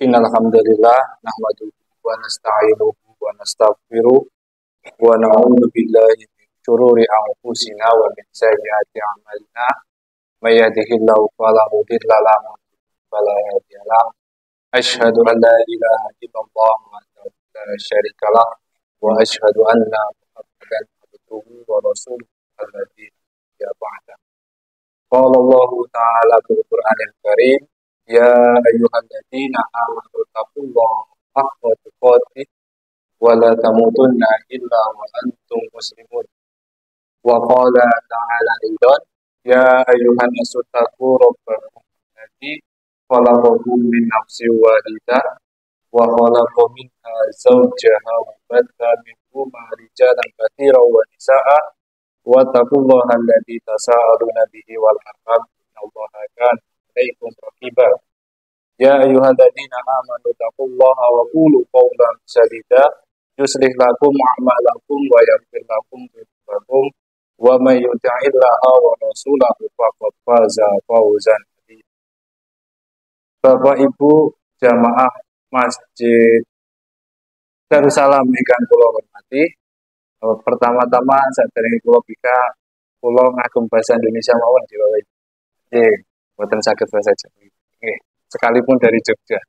Innal hamdalillah nahmaduhu wa nasta'inuhu wa nastaghfiruh wa na'udzu billahi min shururi anfusina wa min sayyiati a'malina. May yahdihillahu fala mudilla lahu wa fala hadiya lahu. Asyhadu an la ilaha illallah wahdahu la syarika lah wa asyhadu anna Muhammadan abduhu wa rasuluhu alladzi la ba'da. Qala Allah ta'ala fil Qur'anil Karim, ya ayyuhalladzina amanu taqullaha haqqa tuqatih wa la tamutunna illa wa antum muslimun. Wa qala ta'ala aidan, ya ayyuhan nasu taqu rabbakum alladzi khalaqakum min nafsin wahidah wa khalaqa minha zawjaha wa batha minhuma rijalan katsiran wa nisaa'a wa taqullaha alladzi tasaaluna bihi wal arham innallaha kana 'alaikum raqiba. Ya ayyuhalladzina amanu taqullaha wa qulu qawlan sadida yuslih lakum a'malakum wa yaghfir lakum dhunubakum wa may yuti'illaha wa rasulahu faqad faza fawzan adzima. Bapak Ibu jamaah Masjid Darussalam ingkang kula hormati, pertama-tama sadèrèngipun kula bika kula ngagem bahasa Indonesia mawon di Bapak Ibu. Nggih, mboten saged bahasa Jawa. Nggih, sekalipun dari Jogja.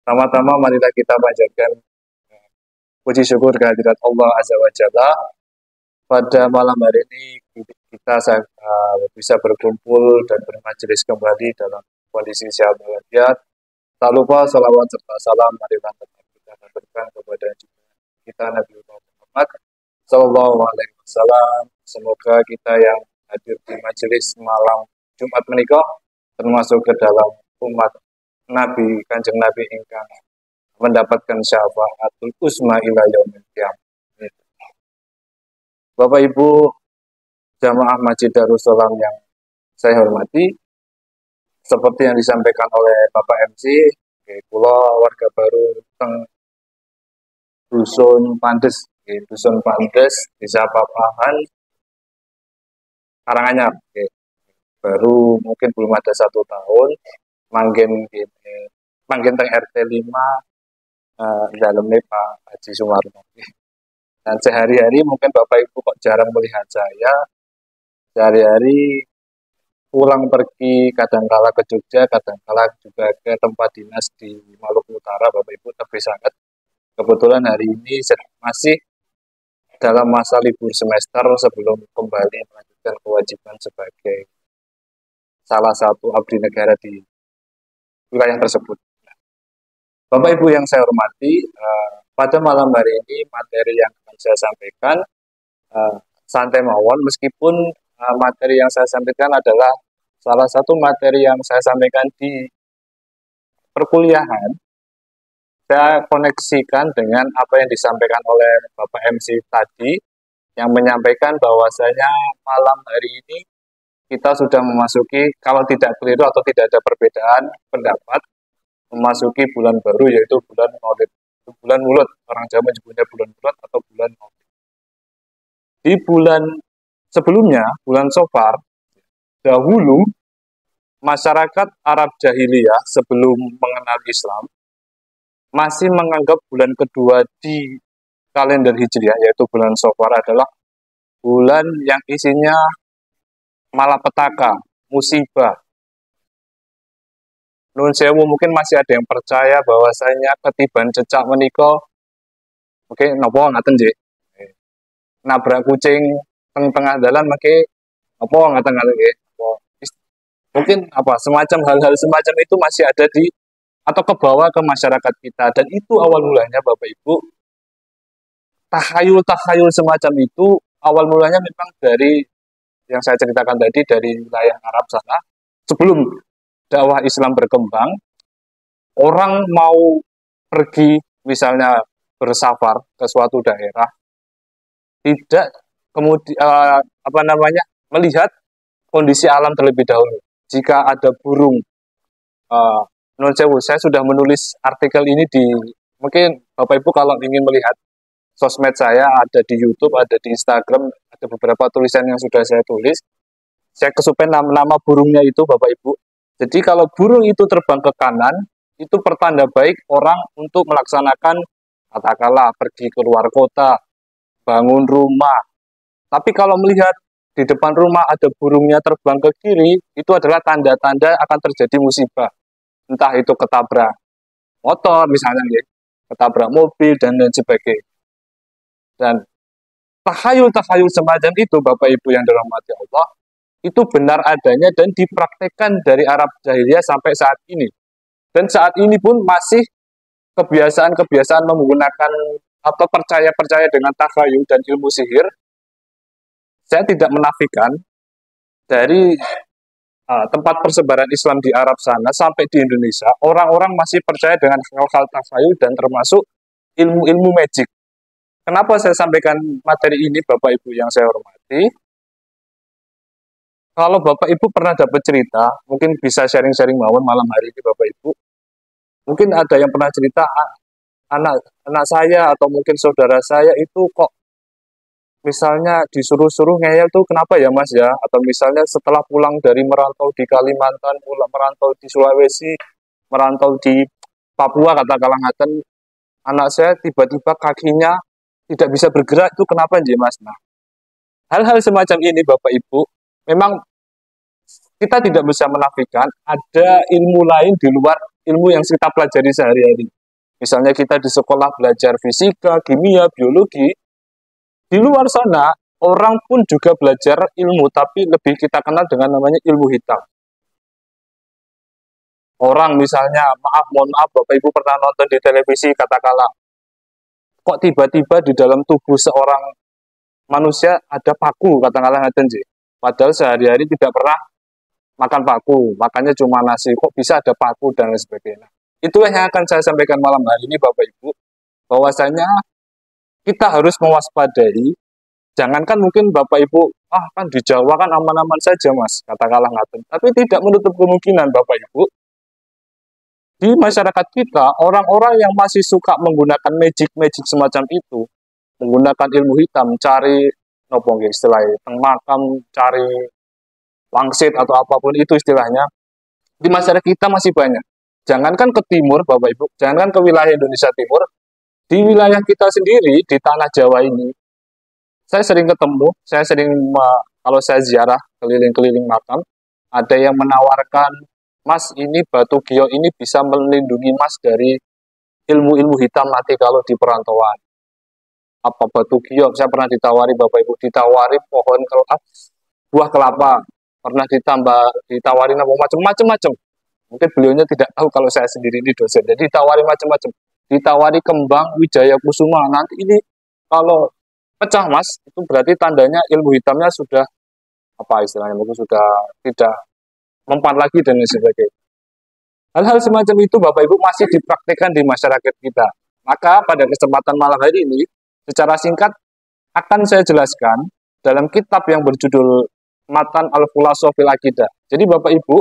Pertama-tama marilah kita panjatkan puji syukur kehadirat Allah Azza wa Jalla. Pada malam hari ini kita bisa berkumpul dan bermajelis kembali dalam kondisi sehat walafiat. Tak lupa salawat serta salam marilah tetap kita berikan kepada kita Nabi Muhammad Sallallahu Alaihi Wasallam. Semoga kita yang hadir di majelis malam Jumat menikah termasuk ke dalam umat Nabi Kanjeng Nabi ingkang mendapatkan syafaatul uzma ila yaumil qiyamah. Bapak Ibu jamaah Masjid Darussalam yang saya hormati, seperti yang disampaikan oleh Bapak MC, kula warga baru teng Dusun Pandes, Dusun Pandes, Desa Papahan, Karanganyar. Baru mungkin belum ada 1 tahun, manggen teng RT 5 dalamnya Pak Haji Sumarno. Dan sehari-hari mungkin Bapak Ibu kok jarang melihat saya, sehari-hari pulang pergi kadangkala ke Jogja, kadangkala juga ke tempat dinas di Maluku Utara, Bapak Ibu, tapi sangat kebetulan hari ini masih dalam masa libur semester sebelum kembali melanjutkan kewajiban sebagai salah satu abdi negara di wilayah tersebut. Bapak Ibu yang saya hormati, pada malam hari ini materi yang akan saya sampaikan santai mawon, meskipun materi yang saya sampaikan adalah salah satu materi yang saya sampaikan di perkuliahan. Saya koneksikan dengan apa yang disampaikan oleh Bapak MC tadi, yang menyampaikan bahwasanya malam hari ini kita sudah memasuki, kalau tidak keliru atau tidak ada perbedaan pendapat, memasuki bulan baru, yaitu bulan Maulid, bulan Mulud. Orang Jawa menyebutnya bulan Mulud atau bulan Maulid. Di bulan sebelumnya, bulan Safar, dahulu masyarakat Arab jahiliyah sebelum mengenal Islam masih menganggap bulan kedua di kalender Hijriah, yaitu bulan Safar, adalah bulan yang isinya malapetaka, musibah. Nun sewu, mungkin masih ada yang percaya bahwasanya ketiban cecak menika, oke, nopo ngaten nggih. Nabrak kucing tengah dalan make apa ngaten-ngaten nggih. Mungkin apa semacam hal-hal semacam itu masih ada di atau kebawa ke masyarakat kita, dan itu awal mulanya Bapak Ibu, tahayul semacam itu awal mulanya memang dari yang saya ceritakan tadi, dari wilayah Arab sana. Sebelum dakwah Islam berkembang, orang mau pergi misalnya bersafar ke suatu daerah, tidak kemudian melihat kondisi alam terlebih dahulu. Jika ada burung, non sewu, saya sudah menulis artikel ini di, mungkin Bapak Ibu kalau ingin melihat sosmed saya, ada di YouTube, ada di Instagram, ada beberapa tulisan yang sudah saya tulis. Saya kesupen nama burungnya itu Bapak Ibu. Jadi kalau burung itu terbang ke kanan, itu pertanda baik orang untuk melaksanakan katakanlah pergi keluar kota, bangun rumah. Tapi kalau melihat di depan rumah ada burungnya terbang ke kiri, itu adalah tanda-tanda akan terjadi musibah. Entah itu ketabrak motor misalnya, ya, ketabrak mobil dan lain sebagainya. Dan takhayul-takhayul semacam itu, Bapak Ibu yang dirahmati Allah, itu benar adanya dan dipraktekkan dari Arab jahiliyah sampai saat ini. Dan saat ini pun masih kebiasaan-kebiasaan menggunakan atau percaya-percaya dengan takhayul dan ilmu sihir. Saya tidak menafikan dari tempat persebaran Islam di Arab sana sampai di Indonesia, orang-orang masih percaya dengan hal-hal takhayul dan termasuk ilmu-ilmu magic. Kenapa saya sampaikan materi ini, Bapak Ibu yang saya hormati? Kalau Bapak Ibu pernah dapat cerita, mungkin bisa sharing-sharing mawon malam hari ini Bapak Ibu. Mungkin ada yang pernah cerita anak saya atau mungkin saudara saya itu kok misalnya disuruh-suruh ngeyel tuh kenapa ya Mas ya? Atau misalnya setelah pulang dari merantau di Kalimantan, pulang merantau di Sulawesi, merantau di Papua katakanlah ngaten, anak saya tiba-tiba kakinya tidak bisa bergerak, itu kenapa nggih Mas? Nah, hal-hal semacam ini Bapak Ibu, memang kita tidak bisa menafikan ada ilmu lain di luar ilmu yang kita pelajari sehari-hari. Misalnya kita di sekolah belajar fisika, kimia, biologi, di luar sana orang pun juga belajar ilmu, tapi lebih kita kenal dengan namanya ilmu hitam. Orang misalnya, mohon maaf Bapak Ibu pernah nonton di televisi katakanlah, kok tiba-tiba di dalam tubuh seorang manusia ada paku katakanlah ngaten nggih. Padahal sehari-hari tidak pernah makan paku, makannya cuma nasi, kok bisa ada paku dan lain sebagainya. Itulah yang akan saya sampaikan malam hari ini Bapak Ibu, bahwasanya kita harus mewaspadai, jangankan mungkin Bapak Ibu, kan di Jawa kan aman-aman saja Mas, katakanlah ngaten. Tapi tidak menutup kemungkinan Bapak Ibu, di masyarakat kita, orang-orang yang masih suka menggunakan magic-magic semacam itu, menggunakan ilmu hitam, cari, nopo nggih istilahnya, teng makam, cari wangsit atau apapun itu istilahnya, di masyarakat kita masih banyak. Jangankan ke timur, Bapak Ibu, jangankan ke wilayah Indonesia Timur, di wilayah kita sendiri, di tanah Jawa ini, saya sering ketemu, kalau saya ziarah keliling-keliling makam, ada yang menawarkan, Mas, ini batu giyok ini bisa melindungi Mas dari ilmu-ilmu hitam nanti kalau di perantauan. Apa batu giyok? Saya pernah ditawari Bapak Ibu, ditawari pohon buah kelapa, pernah ditawarin apa macam-macam. Mungkin beliaunya tidak tahu kalau saya sendiri ini dosen. Jadi ditawari macam-macam. Ditawari kembang Wijaya Kusuma. Nanti ini kalau pecah Mas, itu berarti tandanya ilmu hitamnya sudah apa istilahnya, mungkin sudah tidak mempan lagi dan sebagainya. Hal-hal semacam itu Bapak Ibu masih dipraktikkan di masyarakat kita. Maka pada kesempatan malam hari ini, secara singkat akan saya jelaskan dalam kitab yang berjudul Matan Al-Fulasofil Aqidah. Jadi Bapak Ibu,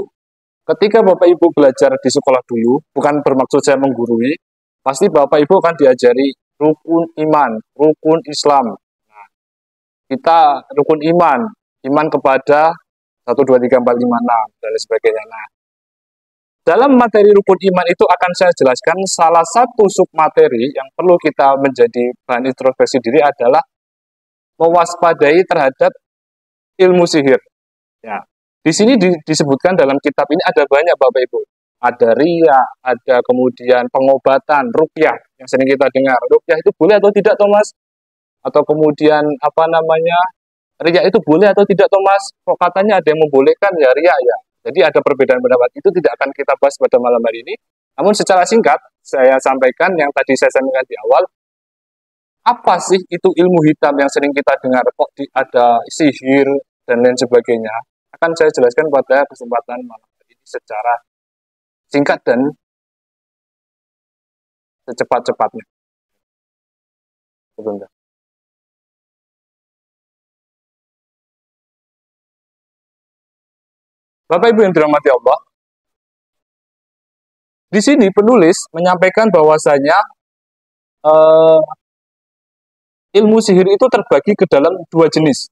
ketika Bapak Ibu belajar di sekolah dulu, bukan bermaksud saya menggurui, pasti Bapak Ibu akan diajari rukun iman, rukun Islam. Nah, kita rukun iman kepada 1, 2, 3, 4, 5, 6, dan sebagainya. Nah, dalam materi rukun iman itu akan saya jelaskan salah satu submateri yang perlu kita menjadi bahan introspeksi diri adalah mewaspadai terhadap ilmu sihir. Ya, di sini disebutkan dalam kitab ini ada banyak Bapak Ibu. Ada ria, ada kemudian pengobatan, ruqyah yang sering kita dengar. Ruqyah itu boleh atau tidak, Thomas? Atau kemudian ria itu boleh atau tidak, Thomas? Kok katanya ada yang membolehkan ya ria ya. Jadi ada perbedaan pendapat. Itu tidak akan kita bahas pada malam hari ini. Namun secara singkat saya sampaikan yang tadi saya sampaikan di awal. Apa sih itu ilmu hitam yang sering kita dengar? Kok ada sihir dan lain sebagainya? Akan saya jelaskan pada kesempatan malam hari ini secara singkat dan secepat-cepatnya. Sebentar. Bapak Ibu yang dirahmati Allah, di sini penulis menyampaikan bahwasanya ilmu sihir itu terbagi ke dalam 2 jenis.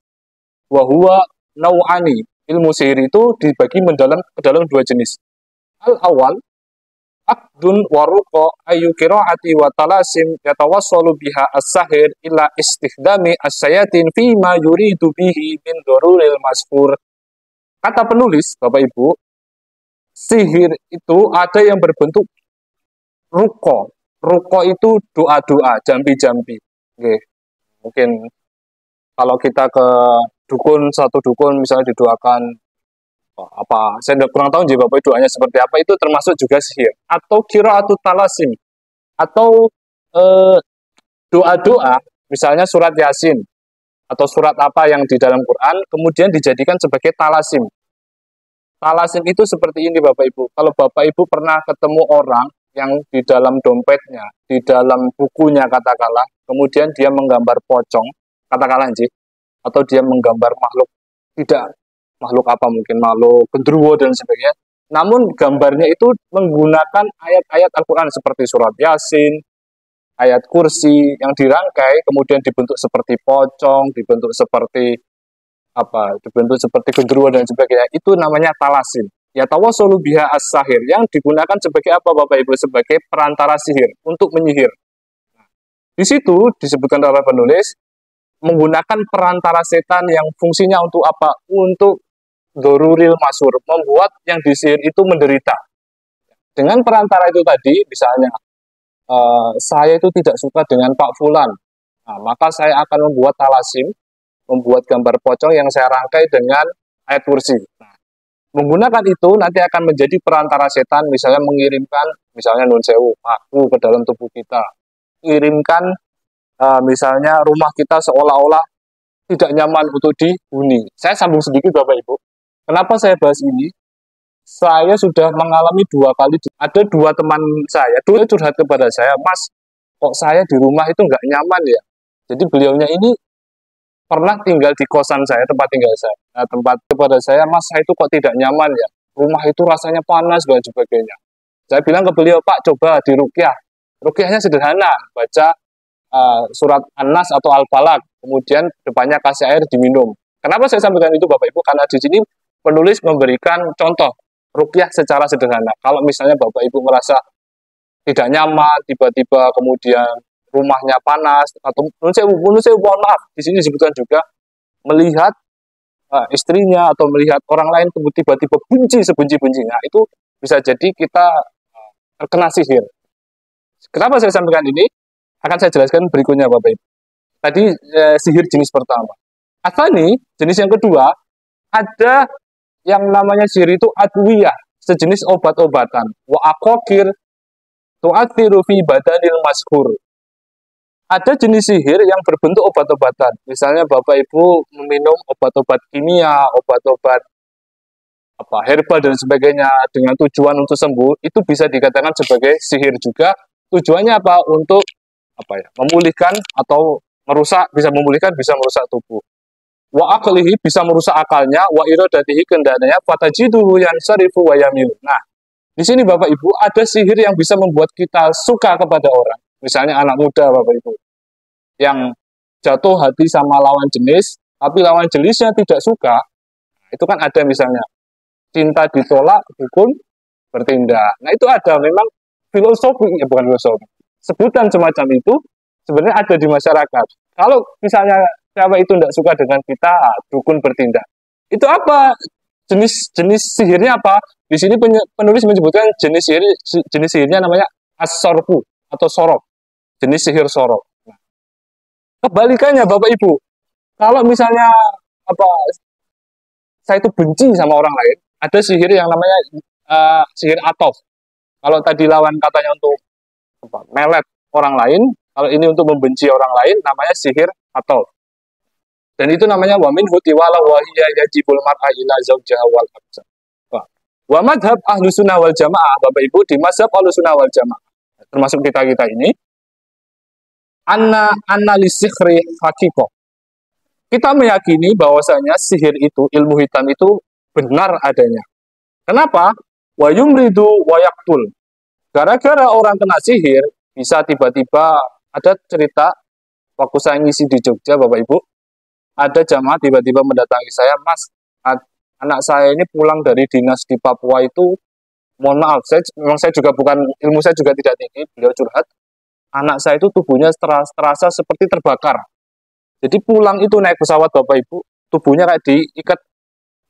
Wahuwa nau'ani. Ilmu sihir itu dibagi ke dalam 2 jenis. Al-awal, akdun waruko ayu qiraati wa talasim yatawassalu biha as-sahir illa istikhdami as-sayatin fima yuridu bihi min daruril masfur. Kata penulis, Bapak Ibu, sihir itu ada yang berbentuk ruko. Ruko itu doa-doa, jampi-jampi. Oke. Mungkin kalau kita ke dukun, satu dukun misalnya didoakan apa, saya kurang tahu jadi Bapak doanya seperti apa, itu termasuk juga sihir. Atau qiraatut talasim, atau doa-doa, misalnya surat Yasin atau surat apa yang di dalam Quran kemudian dijadikan sebagai talasim. Talasim itu seperti ini Bapak Ibu. Kalau Bapak Ibu pernah ketemu orang yang di dalam dompetnya, di dalam bukunya katakanlah, kemudian dia menggambar pocong, katakanlah atau dia menggambar makhluk, tidak makhluk apa, mungkin makhluk gendruwo dan sebagainya, namun gambarnya itu menggunakan ayat-ayat Al-Quran seperti surat Yasin, ayat kursi yang dirangkai kemudian dibentuk seperti pocong, dibentuk seperti apa, dibentuk seperti gendruwo dan sebagainya, itu namanya talasim. Ya tawassalu biha as-sahir, yang digunakan sebagai apa Bapak Ibu? Sebagai perantara sihir untuk menyihir. Di situ disebutkan oleh penulis menggunakan perantara setan yang fungsinya untuk apa? Untuk doruril masur, membuat yang disihir itu menderita. Dengan perantara itu tadi, misalnya saya itu tidak suka dengan Pak Fulan, nah, maka saya akan membuat talasim, membuat gambar pocong yang saya rangkai dengan ayat kursi. Nah, menggunakan itu nanti akan menjadi perantara setan, misalnya mengirimkan, misalnya nun sewu, aku ke dalam tubuh kita, kirimkan misalnya rumah kita seolah-olah tidak nyaman untuk dihuni. Saya sambung sedikit Bapak Ibu. Kenapa saya bahas ini? Saya sudah mengalami 2 kali. Ada 2 teman saya, dulu curhat kepada saya, Mas, kok saya di rumah itu nggak nyaman ya? Jadi beliaunya ini pernah tinggal di kosan saya, tempat tinggal saya. Nah, tempat kepada saya, Mas, saya itu kok tidak nyaman ya? Rumah itu rasanya panas dan sebagainya. Saya bilang ke beliau, Pak, coba diruqyah. Ruqyahnya sederhana, baca surat An-Nas atau Al-Falaq, kemudian depannya kasih air diminum. Kenapa saya sampaikan itu Bapak Ibu? Karena di sini penulis memberikan contoh ruqyah secara sederhana. Kalau misalnya Bapak Ibu merasa tidak nyaman, tiba-tiba kemudian rumahnya panas, atau menurut saya mohon maaf, di sini disebutkan juga melihat istrinya atau melihat orang lain tiba-tiba benci sebenci-bencinya, itu bisa jadi kita terkena sihir. Kenapa saya sampaikan ini? Akan saya jelaskan berikutnya Bapak Ibu. Tadi sihir jenis pertama. Asani, jenis yang kedua, ada yang namanya sihir itu adwiyah, sejenis obat-obatan. Wa aqaqir tu'athiru fi badanil maskur. Ada jenis sihir yang berbentuk obat-obatan. Misalnya Bapak Ibu meminum obat-obat kimia, obat-obat apa herbal dan sebagainya dengan tujuan untuk sembuh, itu bisa dikatakan sebagai sihir juga. Tujuannya apa? Untuk apa ya? Memulihkan atau merusak, bisa memulihkan, bisa merusak tubuh. Wa aqlihi, bisa merusak akalnya, wa iradatihi, kendalinya, fatajiduhu yansarifu wa yamilu. Nah, di sini Bapak Ibu ada sihir yang bisa membuat kita suka kepada orang. Misalnya anak muda Bapak Ibu yang jatuh hati sama lawan jenis, tapi lawan jenisnya tidak suka. Itu kan ada misalnya cinta ditolak, dukun bertindak. Nah, itu ada memang filosofi, ya bukan filosofi, sebutan semacam itu sebenarnya ada di masyarakat. Kalau misalnya cewek itu tidak suka dengan kita, dukun bertindak. Itu apa? Jenis sihirnya apa? Di sini penulis menyebutkan jenis sihirnya namanya as-sorfu atau sorok. Jenis sihir sorok. Nah, kebalikannya Bapak Ibu, kalau misalnya apa, saya itu benci sama orang lain, ada sihir yang namanya sihir atof. Kalau tadi lawan katanya untuk apa, melet orang lain, kalau ini untuk membenci orang lain, namanya sihir atof. Dan itu namanya wamin huti wala wahiyya yajibul mar'a ila zawjaha wal absa. Wa madhab ahlu sunnah wal jamaah, Bapak Ibu, di mazhab ahlu sunnah wal jamaah, termasuk kita ini, analisikri hakiko. Kita meyakini bahwasanya sihir itu, ilmu hitam itu benar adanya. Kenapa? Wa yumridu wa yaktul. Gara-gara orang kena sihir, bisa tiba-tiba, ada cerita, waktu saya ngisi di Jogja, Bapak Ibu, ada jamaah tiba-tiba mendatangi saya, Mas, anak saya ini pulang dari dinas di Papua itu mohon maaf, memang saya juga bukan, ilmu saya juga tidak tinggi, beliau curhat, anak saya itu tubuhnya terasa seperti terbakar. Jadi pulang itu naik pesawat Bapak Ibu, tubuhnya kayak diikat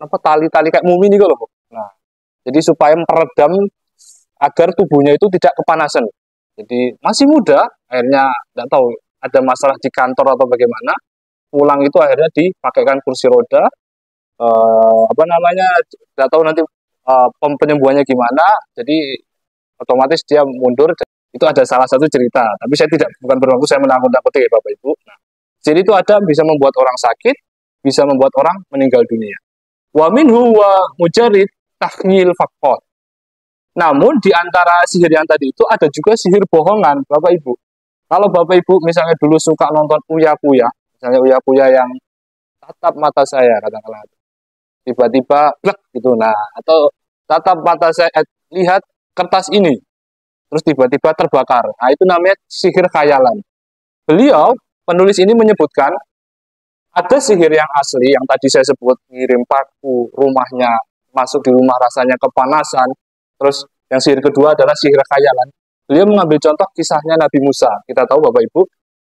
apa tali-tali kayak mumi nih loh. Nah, jadi supaya meredam agar tubuhnya itu tidak kepanasan. Jadi masih muda, akhirnya tidak tahu ada masalah di kantor atau bagaimana, pulang itu akhirnya dipakaikan kursi roda, apa namanya, tidak tahu nanti penyembuhannya gimana, jadi otomatis dia mundur. Itu ada salah satu cerita, tapi saya tidak, bukan bermaksud saya menakut-nakuti ya Bapak Ibu. Nah, jadi itu ada bisa membuat orang sakit, bisa membuat orang meninggal dunia. Wa minhu wa mujarid takhyil faqat. Namun di antara sihir yang tadi itu ada juga sihir bohongan, Bapak Ibu. Kalau Bapak Ibu misalnya dulu suka nonton Uya-Kuya, misalnya Uya-Kuya yang tatap mata saya, katakanlah tiba-tiba blek gitu, nah, atau tatap mata saya, lihat kertas ini, terus tiba-tiba terbakar. Nah, itu namanya sihir khayalan. Beliau, penulis ini menyebutkan, ada sihir yang asli, yang tadi saya sebut, ngirim paku, rumahnya, masuk di rumah rasanya kepanasan. Terus yang sihir kedua adalah sihir khayalan. Beliau mengambil contoh kisahnya Nabi Musa. Kita tahu Bapak Ibu,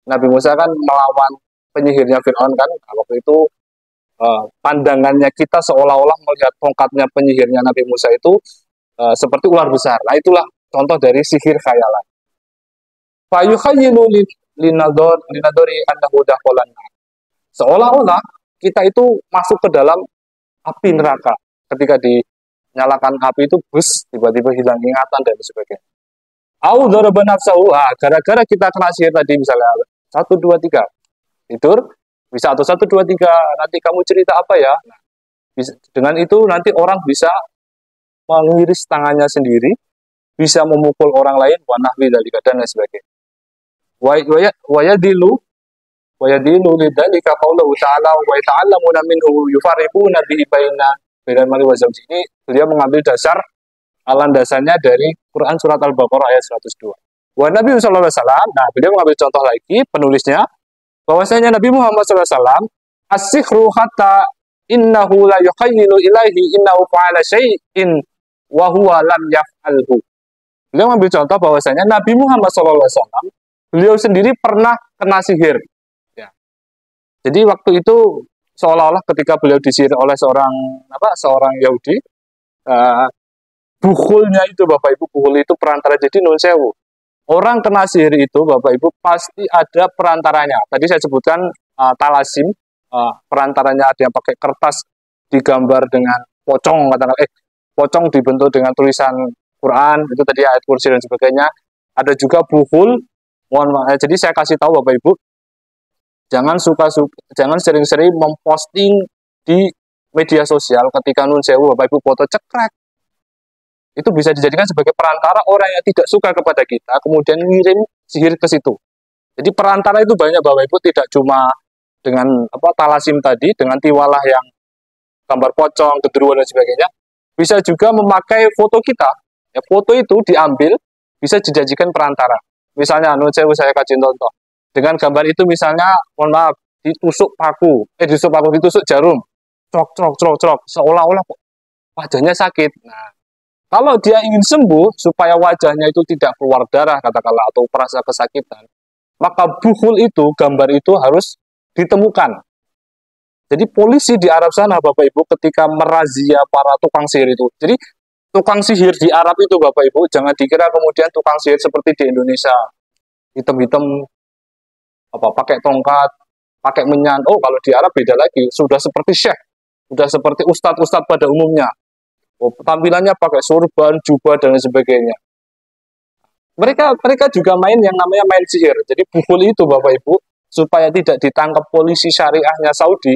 Nabi Musa kan melawan penyihirnya Fir'aun kan. Nah, waktu itu pandangannya kita seolah-olah melihat tongkatnya penyihirnya Nabi Musa itu seperti ular besar. Nah, itulah contoh dari sihir khayalan. Fayukhayyilu linadori annahu dakhalan. Seolah-olah kita itu masuk ke dalam api neraka. Ketika dinyalakan api itu bus, tiba-tiba hilang ingatan dan sebagainya. Au daraba nafsahu, gara-gara kita kena sihir tadi, misalnya 1 2 3 tidur, bisa atau 1 2 3 nanti kamu cerita apa ya. Nah, dengan itu nanti orang bisa mengiris tangannya sendiri, bisa memukul orang lain, wa nahwi dzalika dan lain sebagainya. Wa yadilu lidzalika qauluhu ta'ala wa ta'allamuna minhu yufarriquna bihi bainal mar'i wa zawji. Ini beliau mengambil dasar landasannya dari Quran surat Al-Baqarah ayat 102. Wa Nabi sallallahu alaihi wasallam, nah beliau mengambil contoh lagi penulisnya bahwasanya Nabi Muhammad sallallahu alaihi wasallam as-sihru hatta innahu la yukhayyilu ilaihi innahu fa'ala syai'in wa huwa lam yaf'alhu. Beliau mengambil contoh bahwasanya Nabi Muhammad sallallahu alaihi wasallam beliau sendiri pernah kena sihir. Ya. Jadi waktu itu seolah-olah ketika beliau disihir oleh seorang Yahudi, bukhulnya itu Bapak Ibu, bukhul itu perantara, jadi nun sewu. Orang kena sihir itu Bapak Ibu pasti ada perantaranya. Tadi saya sebutkan talasim, perantaranya ada yang pakai kertas digambar dengan pocong, pocong dibentuk dengan tulisan Quran, itu tadi ayat kursi dan sebagainya. Ada juga bukhul. Jadi saya kasih tahu Bapak Ibu, jangan sering-sering memposting di media sosial ketika nun sewu Bapak Ibu foto cekrek. Itu bisa dijadikan sebagai perantara orang yang tidak suka kepada kita, kemudian ngirim sihir ke situ. Jadi perantara itu banyak Bapak Ibu, tidak cuma dengan talasim tadi, dengan tiwalah yang gambar pocong, genderuwo dan sebagainya. Bisa juga memakai foto kita. Ya, foto itu diambil, bisa dijadikan perantara. Misalnya, saya kasih contoh. Dengan gambar itu misalnya, mohon maaf, ditusuk jarum. Crok. Seolah-olah wajahnya sakit. Nah, kalau dia ingin sembuh, supaya wajahnya itu tidak keluar darah, katakanlah, atau merasa kesakitan, maka bukhul itu, gambar itu harus ditemukan. Jadi polisi di Arab sana, Bapak Ibu, ketika merazia para tukang sihir itu. Jadi tukang sihir di Arab itu, Bapak Ibu, jangan dikira kemudian tukang sihir seperti di Indonesia, hitam-hitam, pakai tongkat, pakai menyan. Oh, kalau di Arab beda lagi, sudah seperti syekh, sudah seperti ustadz-ustadz pada umumnya. Tampilannya pakai surban, jubah, dan sebagainya. Mereka juga main yang namanya main sihir. Jadi bukhul itu Bapak Ibu, supaya tidak ditangkap polisi syariahnya Saudi,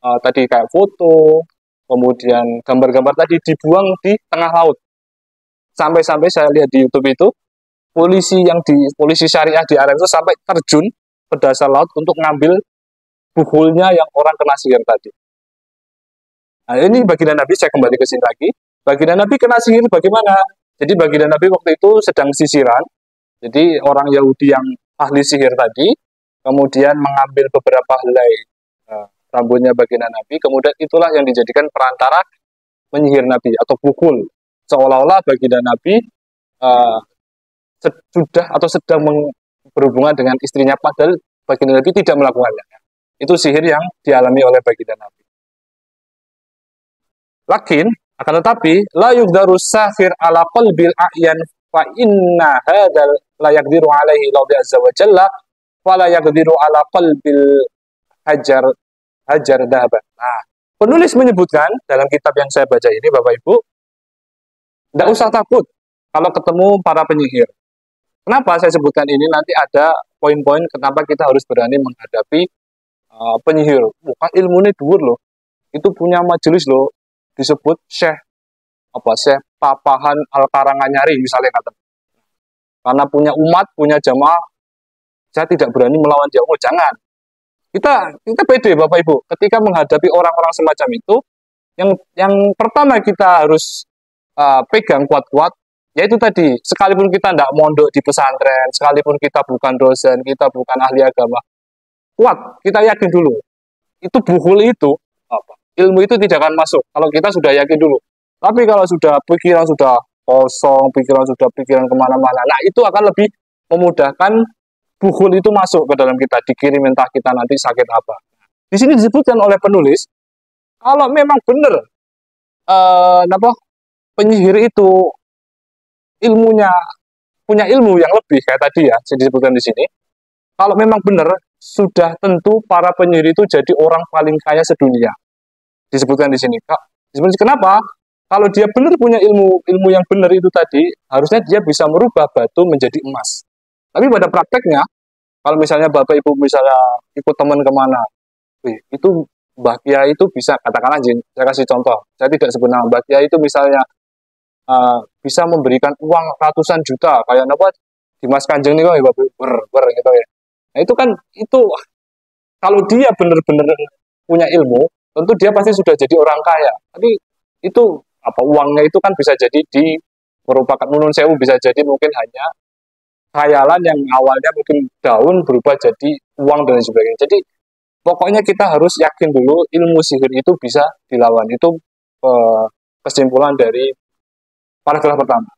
tadi kayak foto, kemudian gambar-gambar tadi dibuang di tengah laut. Sampai-sampai saya lihat di YouTube itu, polisi syariah di Arab itu sampai terjun ke dasar laut untuk ngambil bukhulnya yang orang kena sihir tadi. Nah, ini baginda Nabi, saya kembali ke sini lagi. Baginda Nabi kena sihir bagaimana? Jadi baginda Nabi waktu itu sedang sisiran. Jadi orang Yahudi yang ahli sihir tadi, kemudian mengambil beberapa helai rambutnya baginda Nabi, kemudian itulah yang dijadikan perantara menyihir Nabi atau bukhul. Seolah-olah baginda Nabi uh, sudah atau sedang berhubungan dengan istrinya, padahal baginda Nabi tidak melakukannya. Itu sihir yang dialami oleh baginda Nabi. Lakin, akan tetapi, la yugdaru sahir ala qalbil a'yan fa inna hadal la yaqdiru alaihi Allah azza wa jalla wa la yaqdiru ala qalbil hajar dahaban. Nah, penulis menyebutkan dalam kitab yang saya baca ini, Bapak Ibu, tidak usah takut kalau ketemu para penyihir. Kenapa saya sebutkan ini? Nanti ada poin-poin kenapa kita harus berani menghadapi penyihir. Bukan ilmunya dhuwur loh. Itu punya majelis loh, disebut Syekh Papahan Al-Karanganyari misalnya kata. Karena punya umat, punya jamaah, saya tidak berani melawan dia. Oh, jangan. Kita pede Bapak Ibu. Ketika menghadapi orang-orang semacam itu, yang pertama kita harus pegang kuat-kuat, yaitu tadi, sekalipun kita tidak mondok di pesantren, sekalipun kita bukan dosen, kita bukan ahli agama, kuat, kita yakin dulu. Itu buhul itu, ilmu itu tidak akan masuk kalau kita sudah yakin dulu. Tapi kalau sudah pikiran sudah kosong, pikiran kemana-mana, nah itu akan lebih memudahkan buhul itu masuk ke dalam kita, dikirim entah kita nanti sakit apa. Di sini disebutkan oleh penulis, kalau memang benar penyihir itu ilmunya punya ilmu yang lebih kayak tadi ya, disebutkan di sini. Kalau memang benar, sudah tentu para penyihir itu jadi orang paling kaya sedunia. Disebutkan di sini. Kenapa? Kalau dia benar punya ilmu yang benar itu tadi, harusnya dia bisa merubah batu menjadi emas. Tapi pada prakteknya, kalau misalnya Bapak Ibu misalnya ikut teman kemana, itu Mbah Kiai itu bisa, katakanlah saya kasih contoh, saya tidak sebut nama, Mbah Kiai itu misalnya bisa memberikan uang ratusan juta, kayak apa Dimas Kanjeng nih, Bapak gitu ya. Nah itu kan, itu kalau dia benar-benar punya ilmu, tentu dia pasti sudah jadi orang kaya. Tapi itu uangnya itu kan bisa jadi merupakan nunun sewu, bisa jadi mungkin hanya khayalan yang awalnya mungkin daun berubah jadi uang dan sebagainya. Jadi pokoknya kita harus yakin dulu ilmu sihir itu bisa dilawan. Itu kesimpulan dari paragraf pertama.